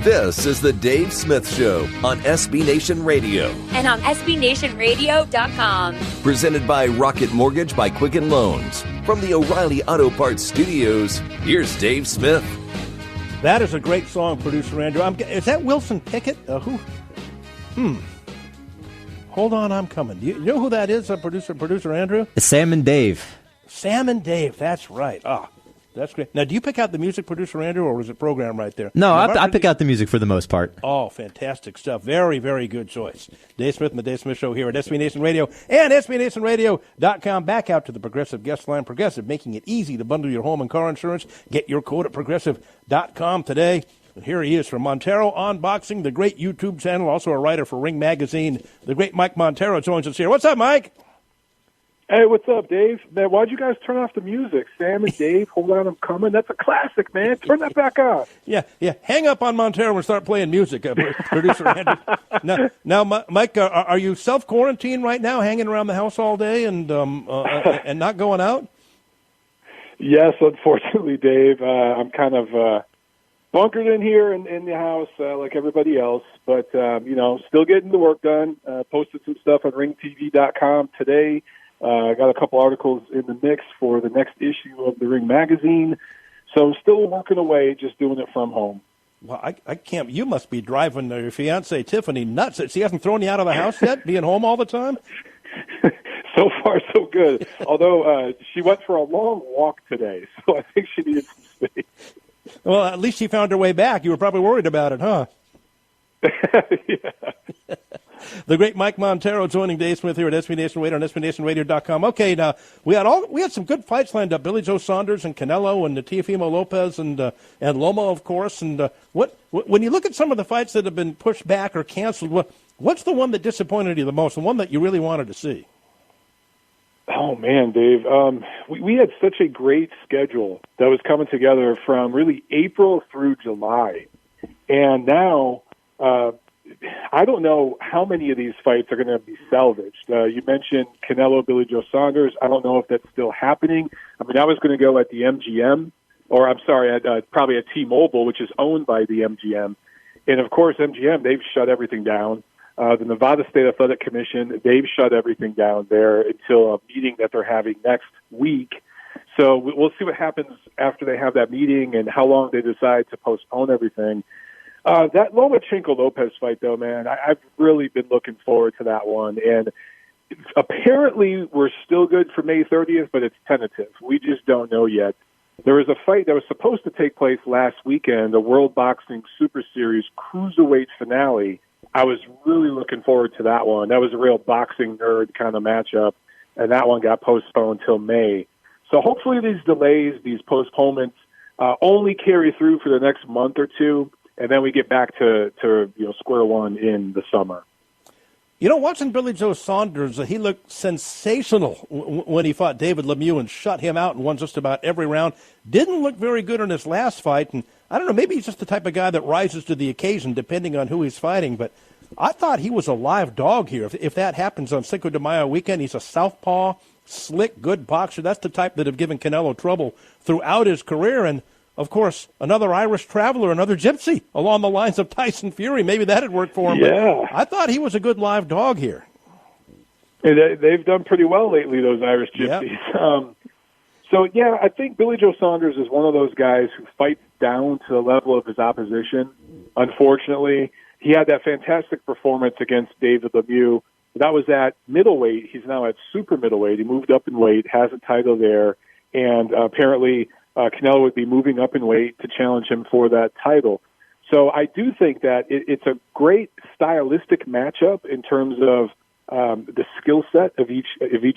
This is the Dave Smith Show on SB Nation Radio. And on SBNationRadio.com. Presented by Rocket Mortgage by Quicken Loans. From the O'Reilly Auto Parts Studios, here's Dave Smith. That is a great song, Producer Andrew. Is that Wilson Pickett? Who? Hold on, I'm coming. You know who that is, Producer Andrew? It's Sam and Dave. Sam and Dave, that's right. That's great. Now, do you pick out the music, Producer Andrew, or was it programmed right there? No, I pick out the music for the most part. Oh, fantastic stuff. Very, very good choice. Dave Smith and the Dave Smith Show here at SB Nation Radio and SBNationRadio.com. Back out to the Progressive guest line. Progressive, making it easy to bundle your home and car insurance. Get your quote at Progressive.com today. And here he is from Montero Unboxing, the great YouTube channel, also a writer for Ring Magazine. The great Mike Montero joins us here. What's up, Mike? Hey, what's up, Dave? Man, why'd you guys turn off the music? Sam and Dave, hold on, I'm coming. That's a classic, man. Turn that back on. Yeah. Hang up on Montero and start playing music, Producer Andrew. Now, Mike, are you self-quarantined right now, hanging around the house all day and not going out? Yes, unfortunately, Dave. I'm kind of bunkered in here in the house like everybody else, but, still getting the work done. Posted some stuff on ringtv.com today. I got a couple articles in the mix for the next issue of the Ring Magazine. So still working away, just doing it from home. Well, I can't. You must be driving your fiancée, Tiffany, nuts. She hasn't thrown you out of the house yet, being home all the time? So far, so good. Although she went for a long walk today, so I think she needed some space. Well, at least she found her way back. You were probably worried about it, huh? Yeah. The great Mike Montero joining Dave Smith here at SB Nation Radio on SBNationRadio.com. Okay, now we had some good fights lined up. Billy Joe Saunders and Canelo and Teofimo-Lopez and Loma, of course. And when you look at some of the fights that have been pushed back or canceled, what's the one that disappointed you the most, the one that you really wanted to see? Oh, man, Dave. We had such a great schedule that was coming together from really April through July. And now I don't know how many of these fights are going to be salvaged. You mentioned Canelo, Billy Joe Saunders. I don't know if that's still happening. I mean, I was going to go at the MGM, or I'm sorry, probably at T-Mobile, which is owned by the MGM. And, of course, MGM, they've shut everything down. The Nevada State Athletic Commission, they've shut everything down there until a meeting that they're having next week. So we'll see what happens after they have that meeting and how long they decide to postpone everything. That Lomachenko-Lopez fight, though, man, I've really been looking forward to that one. And apparently we're still good for May 30th, but it's tentative. We just don't know yet. There was a fight that was supposed to take place last weekend, the World Boxing Super Series Cruiserweight finale. I was really looking forward to that one. That was a real boxing nerd kind of matchup, and that one got postponed till May. So hopefully these delays, these postponements, only carry through for the next month or two, and then we get back to square one in the summer. You know, watching Billy Joe Saunders, he looked sensational when he fought David Lemieux and shut him out and won just about every round. Didn't look very good in his last fight, and I don't know, maybe he's just the type of guy that rises to the occasion depending on who he's fighting, but I thought he was a live dog here. If that happens on Cinco de Mayo weekend, he's a southpaw, slick, good boxer. That's the type that have given Canelo trouble throughout his career, and of course, another Irish traveler, another gypsy, along the lines of Tyson Fury. Maybe that had worked for him. Yeah. But I thought he was a good live dog here. They've done pretty well lately, those Irish gypsies. Yep. I think Billy Joe Saunders is one of those guys who fights down to the level of his opposition. Unfortunately, he had that fantastic performance against David Lemieux. That was at middleweight. He's now at super middleweight. He moved up in weight, has a title there, and apparently Canelo would be moving up in weight to challenge him for that title. So I do think that it's a great stylistic matchup in terms of the skill set of each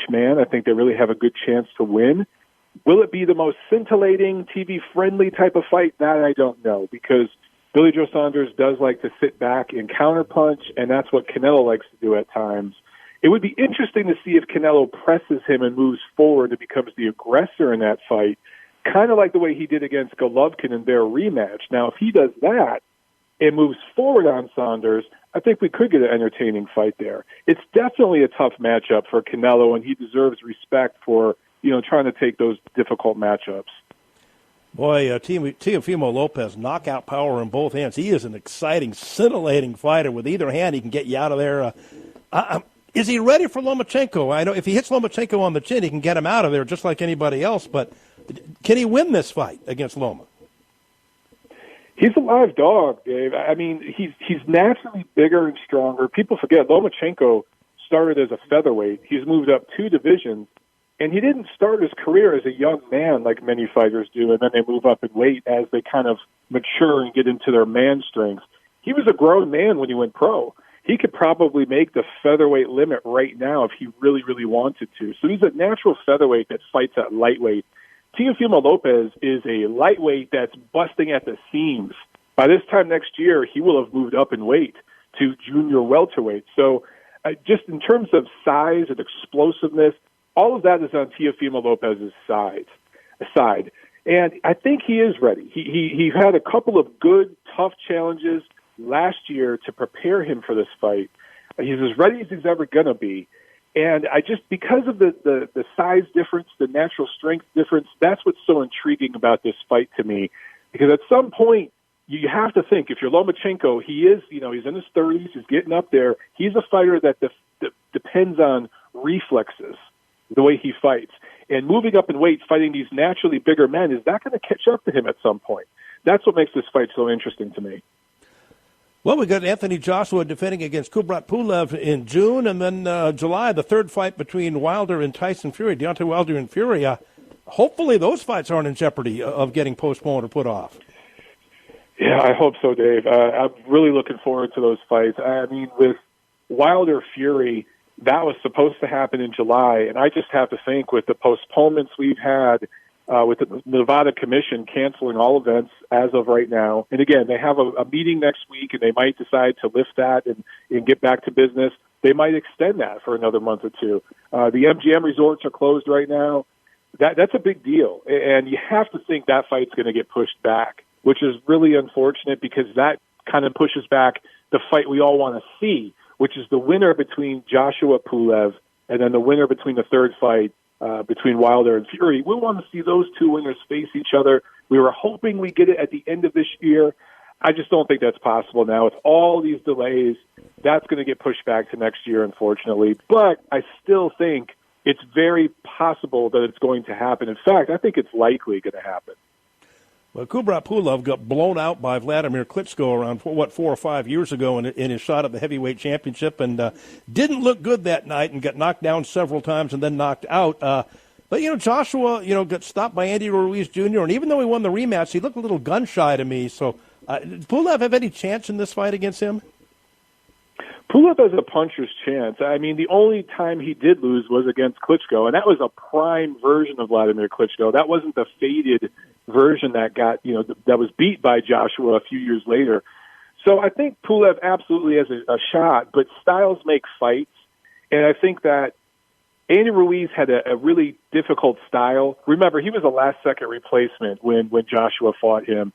man. I think they really have a good chance to win. Will it be the most scintillating, TV-friendly type of fight? That I don't know, because Billy Joe Saunders does like to sit back and counterpunch, and that's what Canelo likes to do at times. It would be interesting to see if Canelo presses him and moves forward and becomes the aggressor in that fight, kind of like the way he did against Golovkin in their rematch. Now, if he does that and moves forward on Saunders, I think we could get an entertaining fight there. It's definitely a tough matchup for Canelo, and he deserves respect for, trying to take those difficult matchups. Boy, Teofimo Lopez, knockout power in both hands. He is an exciting, scintillating fighter. With either hand, he can get you out of there. Is he ready for Lomachenko? I know if he hits Lomachenko on the chin, he can get him out of there just like anybody else. But can he win this fight against Loma? He's a live dog, Dave. I mean, he's naturally bigger and stronger. People forget Lomachenko started as a featherweight. He's moved up 2 divisions. And he didn't start his career as a young man like many fighters do, and then they move up in weight as they kind of mature and get into their man strength. He was a grown man when he went pro. He could probably make the featherweight limit right now if he really, really wanted to. So he's a natural featherweight that fights at lightweight. Teofimo Lopez is a lightweight that's busting at the seams. By this time next year, he will have moved up in weight to junior welterweight. So just in terms of size and explosiveness, all of that is on Teofimo Lopez's side. And I think he is ready. He had a couple of good, tough challenges last year to prepare him for this fight. He's as ready as he's ever going to be. And because of the size difference, the natural strength difference, that's what's so intriguing about this fight to me. Because at some point, you have to think, if you're Lomachenko, he is, he's in his 30s, he's getting up there. He's a fighter that depends on reflexes, the way he fights. And moving up in weight, fighting these naturally bigger men, is that going to catch up to him at some point? That's what makes this fight so interesting to me. Well, we got Anthony Joshua defending against Kubrat Pulev in June, and then July, the third fight between Wilder and Tyson Fury, Deontay Wilder and Fury. Hopefully those fights aren't in jeopardy of getting postponed or put off. Yeah, I hope so, Dave. I'm really looking forward to those fights. I mean, with Wilder-Fury, that was supposed to happen in July, and I just have to think with the postponements we've had, with the Nevada Commission canceling all events as of right now. And again, they have a meeting next week, and they might decide to lift that and get back to business. They might extend that for another month or two. The MGM resorts are closed right now. That's a big deal, and you have to think that fight's going to get pushed back, which is really unfortunate because that kind of pushes back the fight we all want to see, which is the winner between Joshua Pulev and then the winner between the third fight between Wilder and Fury. We want to see those two winners face each other. We were hoping we get it at the end of this year. I just don't think that's possible now. With all these delays, that's going to get pushed back to next year, unfortunately. But I still think it's very possible that it's going to happen. In fact, I think it's likely going to happen. Well, Kubrat Pulev got blown out by Vladimir Klitschko around, 4 or 5 years ago in his shot at the heavyweight championship and didn't look good that night and got knocked down several times and then knocked out. But, Joshua, got stopped by Andy Ruiz Jr., and even though he won the rematch, he looked a little gun-shy to me. So, did Pulev have any chance in this fight against him? Pulev has a puncher's chance. I mean, the only time he did lose was against Klitschko, and that was a prime version of Vladimir Klitschko. That wasn't the faded version that got, that was beat by Joshua a few years later. So I think Pulev absolutely has a shot, but styles make fights, and I think that Andy Ruiz had a really difficult style. Remember, he was a last-second replacement when Joshua fought him.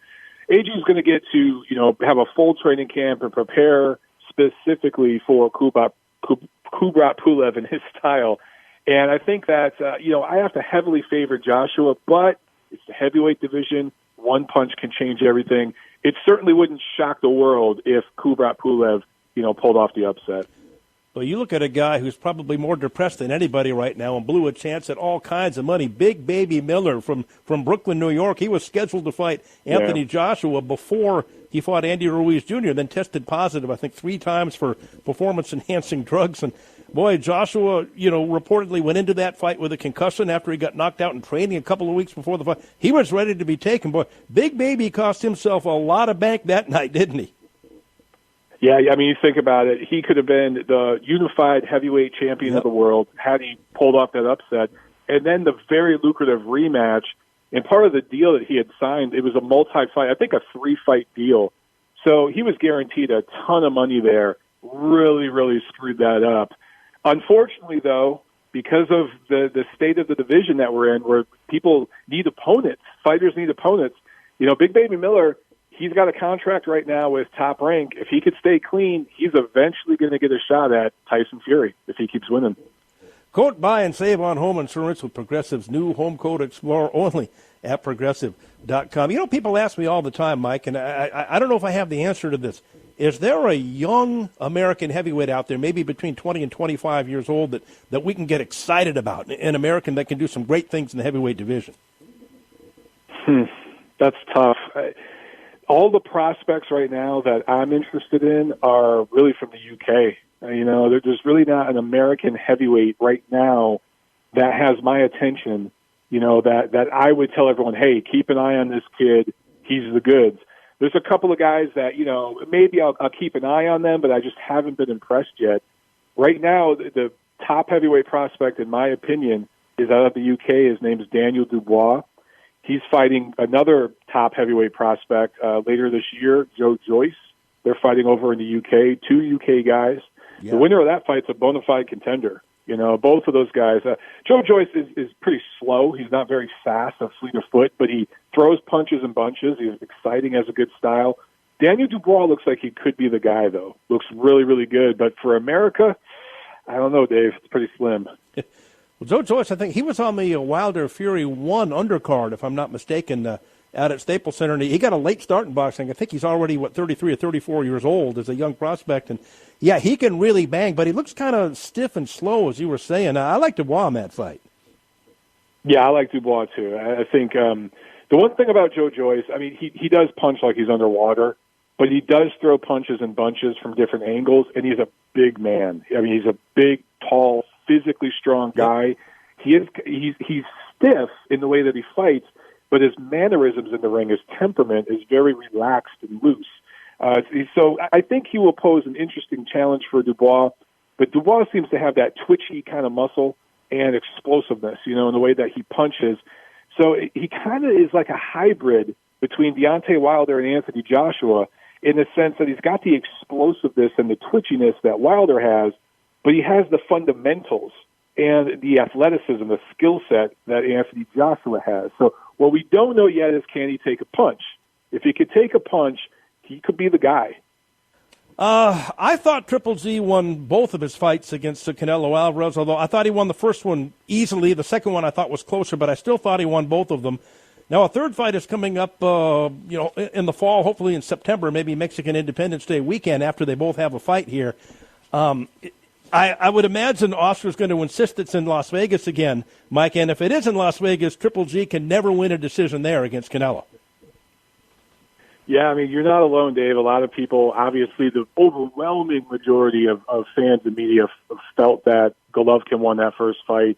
AJ's going to get to, have a full training camp and prepare specifically for Kubrat Pulev and his style. And I think that, I have to heavily favor Joshua, but it's the heavyweight division. One punch can change everything. It certainly wouldn't shock the world if Kubrat Pulev, pulled off the upset. Well, you look at a guy who's probably more depressed than anybody right now and blew a chance at all kinds of money. Big Baby Miller from Brooklyn, New York. He was scheduled to fight Anthony Joshua before he fought Andy Ruiz Jr., then tested positive, I think, 3 times for performance-enhancing drugs. And, boy, Joshua, reportedly went into that fight with a concussion after he got knocked out in training a couple of weeks before the fight. He was ready to be taken. Boy, Big Baby cost himself a lot of bank that night, didn't he? Yeah, I mean, you think about it. He could have been the unified heavyweight champion of the world had he pulled off that upset. And then the very lucrative rematch. And part of the deal that he had signed, it was a multi-fight, I think a 3-fight deal. So he was guaranteed a ton of money there. Really, really screwed that up. Unfortunately, though, because of the state of the division that we're in, where people need opponents, fighters need opponents, Big Baby Miller, he's got a contract right now with Top Rank. If he could stay clean, he's eventually going to get a shot at Tyson Fury if he keeps winning. Quote, buy and save on home insurance with Progressive's new Home Quote Explorer only at Progressive.com. You know, people ask me all the time, Mike, and I don't know if I have the answer to this. Is there a young American heavyweight out there, maybe between 20 and 25 years old, that we can get excited about, an American that can do some great things in the heavyweight division? That's tough. All the prospects right now that I'm interested in are really from the UK. You know, there's really not an American heavyweight right now that has my attention, you know, that I would tell everyone, hey, keep an eye on this kid. He's the goods. There's a couple of guys that, you know, maybe I'll keep an eye on them, but I just haven't been impressed yet. Right now, the top heavyweight prospect, in my opinion, is out of the UK. His name is Daniel Dubois. He's fighting another top heavyweight prospect later this year, Joyce. They're fighting over in the UK, two UK guys. Yeah. The winner of that fight's a bona fide contender. You know, both of those guys. Joyce is pretty slow. He's not very fast, a fleet of foot, but he throws punches and bunches. He's exciting, has a good style. Daniel Dubois looks like he could be the guy, though. Looks really, really good. But for America, I don't know, Dave. It's pretty slim. Well, Joyce, I think he was on the Wilder Fury 1 undercard, if I'm not mistaken, out at Staples Center. And he got a late start in boxing. I think he's already, 33 or 34 years old as a young prospect. And, yeah, he can really bang, but he looks kind of stiff and slow, as you were saying. I like Dubois in that fight. Yeah, I like Dubois, too. I think the one thing about Joyce, I mean, he does punch like he's underwater, but he does throw punches and bunches from different angles, and he's a big man. I mean, he's a big, tall, physically strong guy. He's stiff in the way that he fights, but his mannerisms in the ring, his temperament is very relaxed and loose. So I think he will pose an interesting challenge for Dubois, but Dubois seems to have that twitchy kind of muscle and explosiveness, you know, in the way that he punches. So he kind of is like a hybrid between Deontay Wilder and Anthony Joshua in the sense that he's got the explosiveness and the twitchiness that Wilder has, but he has the fundamentals and the athleticism, the skill set that Anthony Joshua has. So what we don't know yet is, can he take a punch? If he could take a punch, he could be the guy. I thought Triple G won both of his fights against Canelo Alvarez, although I thought he won the first one easily. The second one I thought was closer, but I still thought he won both of them. Now, a third fight is coming up, in the fall, hopefully in September, maybe Mexican Independence Day weekend after they both have a fight here. I would imagine Oscar's going to insist it's in Las Vegas again, Mike, and if it is in Las Vegas, Triple G can never win a decision there against Canelo. Yeah, I mean, you're not alone, Dave. A lot of people, obviously, the overwhelming majority of fans and media felt that Golovkin won that first fight.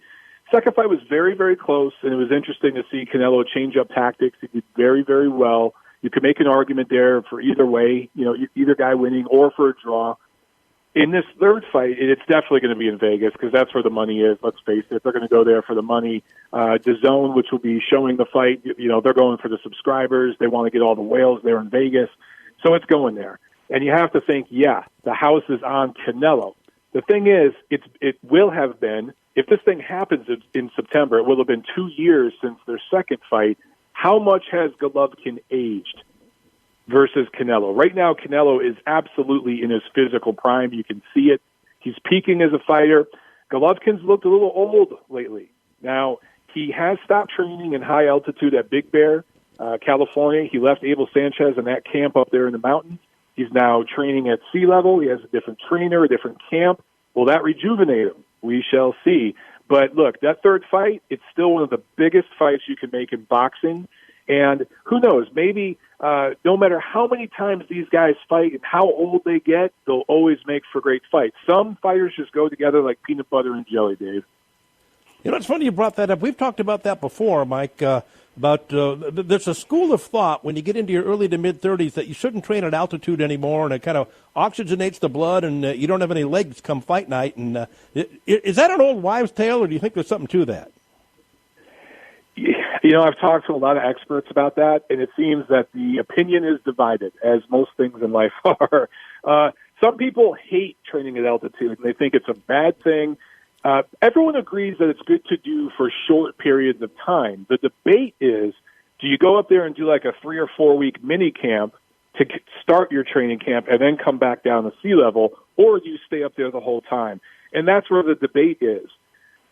Second fight was very, very close, and it was interesting to see Canelo change up tactics. He did very, very well. You could make an argument there for either way, you know, either guy winning or for a draw. In this third fight, it's definitely going to be in Vegas because that's where the money is. Let's face it. They're going to go there for the money. DAZN, which will be showing the fight, you know, they're going for the subscribers. They want to get all the whales there in Vegas. So it's going there. And you have to think, yeah, the house is on Canelo. The thing is, it will have been, if this thing happens in September, it will have been 2 years since their second fight. How much has Golovkin aged versus Canelo? Right now, Canelo is absolutely in his physical prime. You can see it. He's peaking as a fighter. Golovkin's looked a little old lately. Now, he has stopped training in high altitude at Big Bear, California. He left Abel Sanchez in that camp up there in the mountains. He's now training at sea level. He has a different trainer, a different camp. Will that rejuvenate him? We shall see. But look, that third fight, it's still one of the biggest fights you can make in boxing. And who knows, maybe no matter how many times these guys fight and how old they get, they'll always make for great fights. Some fighters just go together like peanut butter and jelly, Dave. You know, it's funny you brought that up. We've talked about that before, Mike, about there's a school of thought when you get into your early to mid-30s that you shouldn't train at altitude anymore, and it kind of oxygenates the blood, and you don't have any legs come fight night. And is that an old wives' tale, or do you think there's something to that? You know, I've talked to a lot of experts about that, and it seems that the opinion is divided, as most things in life are. Some people hate training at altitude, and they think it's a bad thing. Everyone agrees that it's good to do for short periods of time. The debate is, do you go up there and do like a 3 or 4 week mini camp to start your training camp and then come back down to sea level, or do you stay up there the whole time? And that's where the debate is.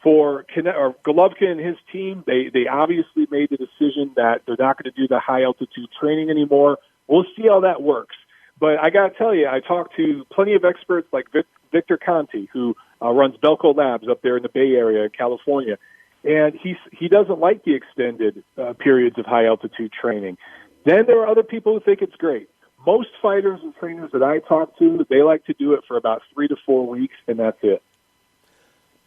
For Golovkin and his team, they obviously made the decision that they're not going to do the high-altitude training anymore. We'll see how that works. But I got to tell you, I talked to plenty of experts like Victor Conti, who runs Belco Labs up there in the Bay Area in California, and he doesn't like the extended periods of high-altitude training. Then there are other people who think it's great. Most fighters and trainers that I talk to, they like to do it for about 3 to 4 weeks, and that's it.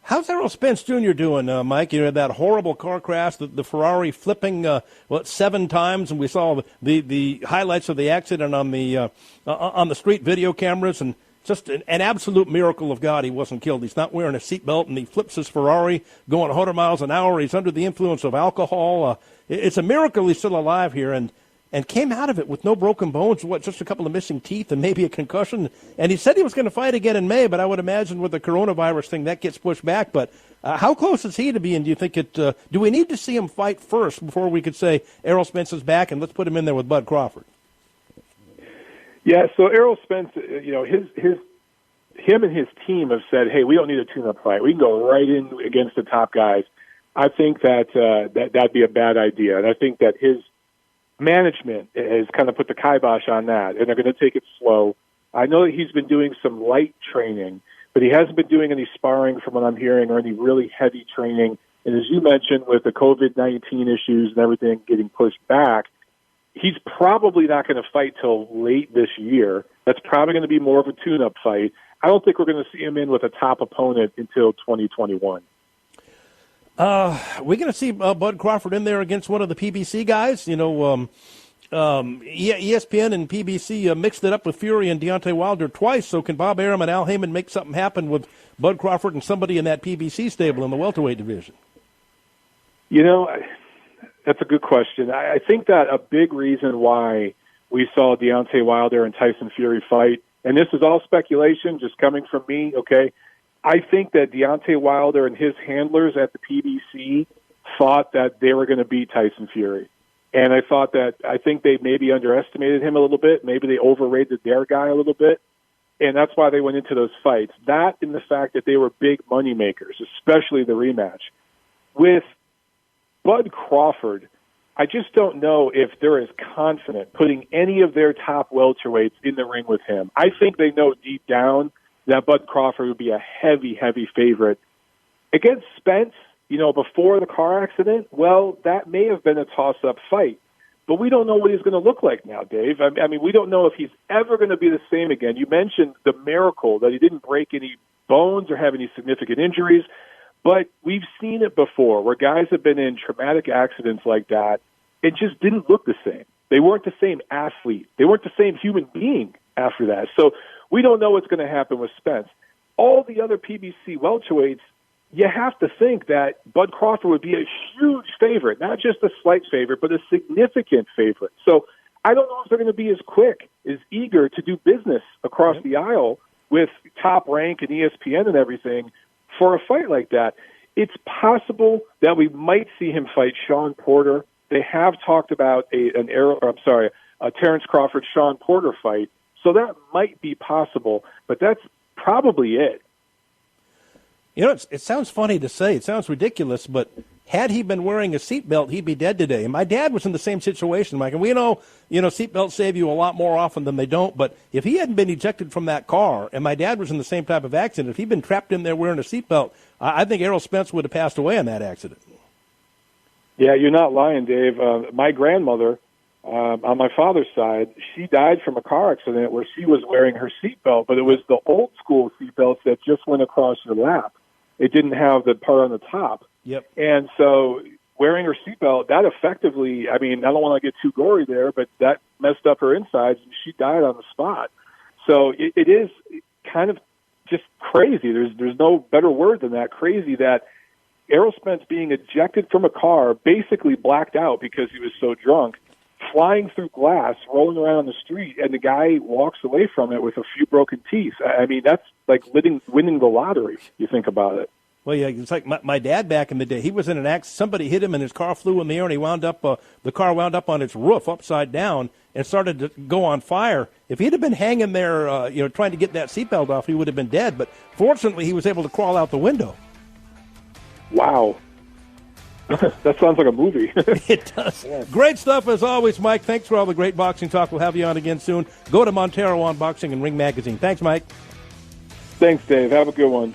How's Errol Spence Jr. doing, Mike? You had that horrible car crash, the Ferrari flipping 7 times, and we saw the highlights of the accident on the street video cameras, and just an absolute miracle of God he wasn't killed. He's not wearing a seatbelt, and he flips his Ferrari going 100 miles an hour. He's under the influence of alcohol. It's a miracle he's still alive here, and came out of it with no broken bones, just a couple of missing teeth and maybe a concussion. And he said he was going to fight again in May, but I would imagine with the coronavirus thing that gets pushed back. But how close is he to being? Do you think do we need to see him fight first before we could say Errol Spence is back and let's put him in there with Bud Crawford? Yeah, so Errol Spence, him and his team have said, hey, we don't need a tune-up fight. We can go right in against the top guys. I think that'd be a bad idea, and I think that his management has kind of put the kibosh on that, and they're going to take it slow. I know that he's been doing some light training, but he hasn't been doing any sparring from what I'm hearing or any really heavy training. And as you mentioned, with the COVID-19 issues and everything getting pushed back, he's probably not going to fight till late this year. That's probably going to be more of a tune-up fight. I don't think we're going to see him in with a top opponent until 2021. We're going to see Bud Crawford in there against one of the PBC guys. You know, ESPN and PBC mixed it up with Fury and Deontay Wilder twice. So can Bob Arum and Al Heyman make something happen with Bud Crawford and somebody in that PBC stable in the welterweight division? You know, that's a good question. I think that a big reason why we saw Deontay Wilder and Tyson Fury fight, and this is all speculation just coming from me, okay, I think that Deontay Wilder and his handlers at the PBC thought that they were going to beat Tyson Fury. And I think they maybe underestimated him a little bit. Maybe they overrated their guy a little bit. And that's why they went into those fights. That and the fact that they were big money makers, especially the rematch. With Bud Crawford, I just don't know if they're as confident putting any of their top welterweights in the ring with him. I think they know deep down that Bud Crawford would be a heavy, heavy favorite. Against Spence, you know, before the car accident, well, that may have been a toss-up fight. But we don't know what he's going to look like now, Dave. I mean, we don't know if he's ever going to be the same again. You mentioned the miracle that he didn't break any bones or have any significant injuries. But we've seen it before where guys have been in traumatic accidents like that. It just didn't look the same. They weren't the same athlete. They weren't the same human being after that. So we don't know what's going to happen with Spence. All the other PBC welterweights, you have to think that Bud Crawford would be a huge favorite, not just a slight favorite, but a significant favorite. So I don't know if they're going to be as quick, as eager to do business across the aisle with Top Rank and ESPN and everything for a fight like that. It's possible that we might see him fight Sean Porter. They have talked about a Terrence Crawford-Sean Porter fight. So that might be possible, but that's probably it. You know, it sounds funny to say. It sounds ridiculous, but had he been wearing a seatbelt, he'd be dead today. And my dad was in the same situation, Mike. And we know, seatbelts save you a lot more often than they don't. But if he hadn't been ejected from that car, and my dad was in the same type of accident, if he'd been trapped in there wearing a seatbelt, I think Errol Spence would have passed away in that accident. Yeah, you're not lying, Dave. My grandmother, on my father's side, she died from a car accident where she was wearing her seatbelt, but it was the old school seatbelts that just went across your lap. It didn't have the part on the top. Yep. And so wearing her seatbelt, that effectively, I mean, I don't want to get too gory there, but that messed up her insides, and she died on the spot. So it is kind of just crazy. There's no better word than that, crazy, that Errol Spence being ejected from a car, basically blacked out because he was so drunk, flying through glass, rolling around on the street, and the guy walks away from it with a few broken teeth. I mean, that's like winning the lottery, you think about it. Well, yeah, it's like my dad back in the day. He was in an accident. Somebody hit him, and his car flew in the air, and he the car wound up on its roof upside down and started to go on fire. If he'd have been hanging there, trying to get that seatbelt off, he would have been dead. But fortunately, he was able to crawl out the window. Wow. That sounds like a movie. It does. Yeah. Great stuff as always, Mike. Thanks for all the great boxing talk. We'll have you on again soon. Go to Montero on Boxing and Ring Magazine. Thanks, Mike. Thanks, Dave. Have a good one.